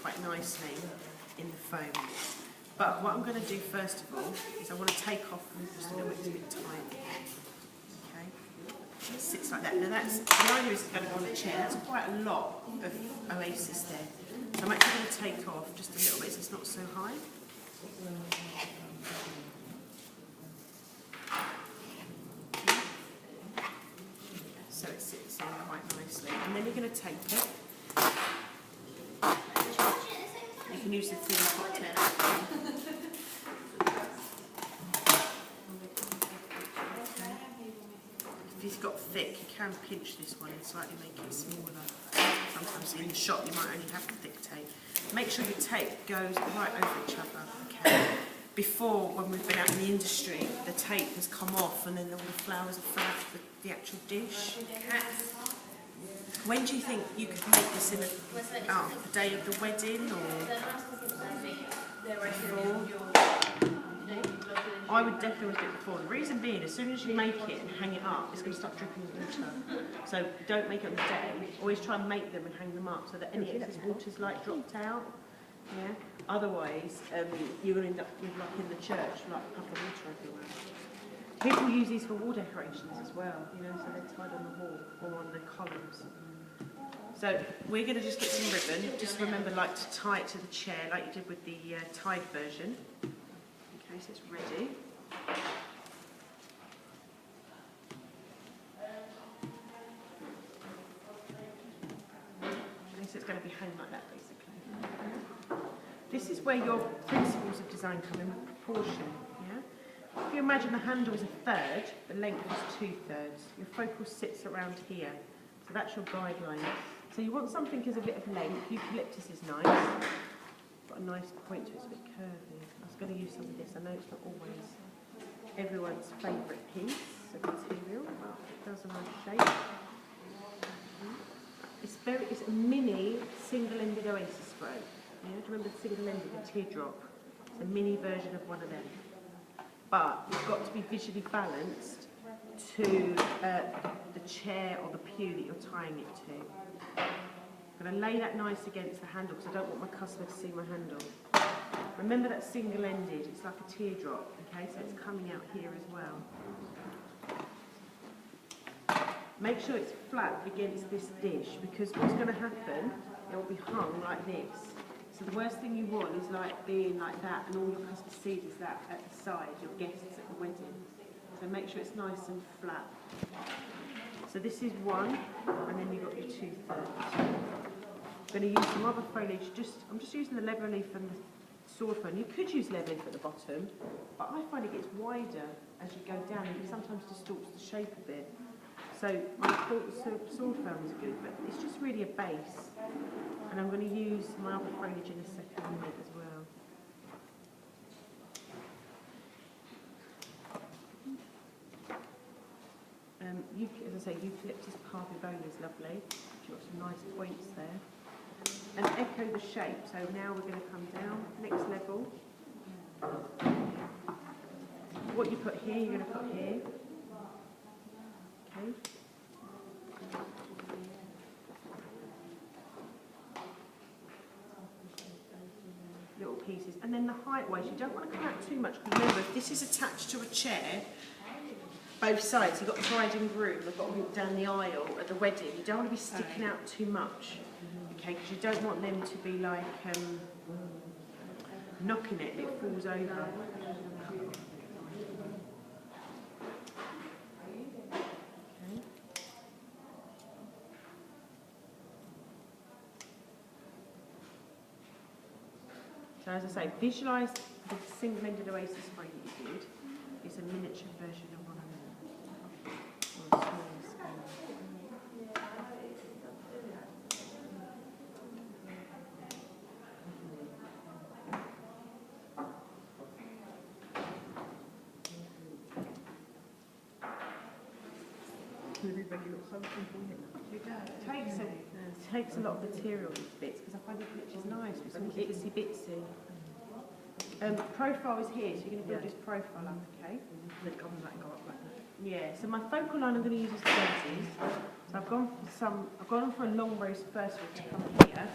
quite nicely in the foam. But what I'm going to do first of all is I want to take off just a little bit tight. Okay, it sits like that. Now that's the idea is it's going to go on the chair. That's quite a lot of oasis there. So I'm actually going to take off just a little bit so it's not so high. So it sits in quite nicely. And then you're going to take it. You can use the thin cocktail. If it's got thick, you can pinch this one and slightly make it smaller. Sometimes in the shop you might only have the thick tape. Make sure your tape goes right over each other. Okay. Before, when we've been out in the industry, the tape has come off and then all the flowers have fallen off the actual dish. When do you think you could make this in the day of the wedding or before? I would definitely do it before. The reason being, as soon as you make it and hang it up, it's going to start dripping water. So don't make it on the day. Always try and make them and hang them up so that any excess water's like dropped out. Yeah. Otherwise, you're going to end up with, like in the church, like a puddle of water everywhere. People use these for wall decorations as well, you know, so they're tied on the wall or on the columns. So we're going to just get some ribbon. Just remember, like, to tie it to the chair, like you did with the tied version. Okay, so it's ready. Okay, so it's going to be hung like that, basically. This is where your principles of design come in with proportion. If you imagine the handle is a third, the length is 2/3. Your focal sits around here, so that's your guideline. So you want something as a bit of length. Eucalyptus is nice. Got a nice point to it, it's a bit curvy. I was going to use some of this. I know it's not always everyone's favourite piece of material, but it does a nice shape. It's a mini single-ended oasis spray. Yeah, do you remember the single-ended, the teardrop? It's a mini version of one of them. But it's got to be visually balanced to the chair or the pew that you're tying it to. I'm going to lay that nice against the handle because I don't want my customer to see my handle. Remember that's single-ended, it's like a teardrop, okay, so it's coming out here as well. Make sure it's flat against this dish because what's going to happen, it will be hung like this. So the worst thing you want is like being like that and all your customers see is that at the side, your guests at the wedding. So make sure it's nice and flat. So this is one, and then you've got your 2/3. I'm going to use some other foliage, I'm just using the leather leaf and the sword fern. You could use leather leaf at the bottom, but I find it gets wider as you go down and it sometimes distorts the shape a bit. So I thought the sword fern was good, but it's just really a base. And I'm going to use my other foliage in a second minute as well. As I say, eucalyptus parvivola is lovely. You've got some nice points there. And echo the shape. So now we're going to come down, next level. What you put here, you're going to put here. Okay. Little pieces, and then the height wise, you don't want to come out too much because remember, if this is attached to a chair, both sides, you've got the bride and groom, they've got to walk down the aisle at the wedding. You don't want to be sticking out too much, okay? Because you don't want them to be like knocking it, it falls over. So as I say, visualise the single-ended oasis spray that you did. It's a miniature version of one of them. On a smaller scale. Everybody looks so simple, doesn't it? It takes a lot of material, these bits, because I find the pictures nice with some itsy bitsy. Profile is here, so you're going to build this profile up, okay? They come like go up like that. Yeah. So my focal line I'm going to use is 30s. So I've gone for a long rose first one to come here.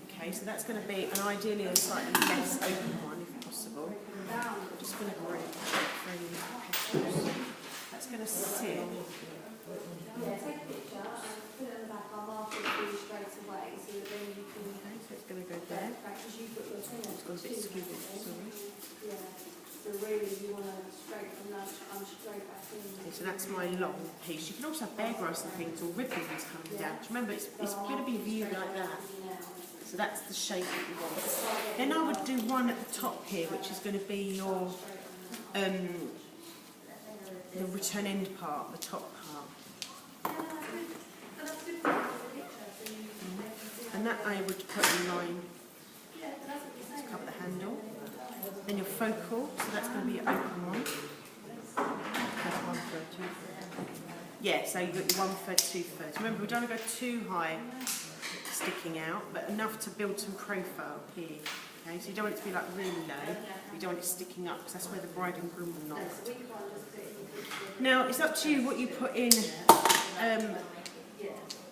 Okay. Okay, so that's going to be, and ideally a slightly less open one if possible. Just going to bring petals. That's going to sit. Yeah, take a picture, put it on the back, I'll mark it for you straight away so that then you can... Okay, so it's going to go there. It's gone a bit skewed, sorry. Yeah, so really you want to straight from lunch, come straight back in. Okay, so that's my long piece. You can also have bear grass and things or ribbons coming down. Remember, it's going to be viewed like that. So that's the shape that you want. Then I would do one at the top here, which is going to be your the return end part, the top part. And that I would put in line to cover the handle. Then your focal, so that's going to be your open one. That's 1/3, 2/3. Yeah, so you've got your 1/3, 2/3. Remember, we don't want to go too high sticking out, but enough to build some profile here. Okay, so you don't want it to be like really low, you don't want it sticking up because that's where the bride and groom will not. Now, it's up to you what you put in.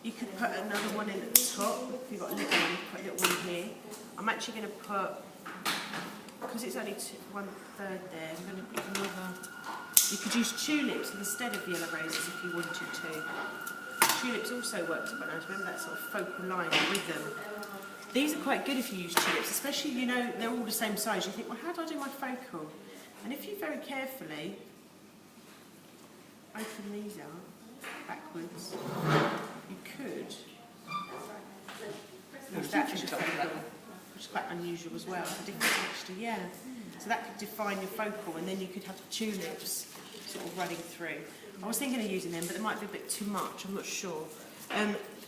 You could put another one in at the top. If you've got a little one, you put a little one here. I'm actually going to put, because it's only 1/3 there, I'm going to put another. You could use tulips instead of yellow roses if you wanted to. Tulips also works quite nice. Remember that sort of focal line rhythm. These are quite good if you use tulips, especially, you know, they're all the same size. You think, well, how do I do my focal? And if you very carefully open these up backwards, you could use that as your focal, which is quite unusual as well. It's a different texture, yeah. So that could define your focal, and then you could have the tulips sort of running through. I was thinking of using them, but it might be a bit too much, I'm not sure.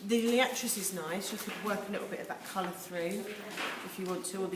The Liatris is nice, you could work a little bit of that colour through if you want to, or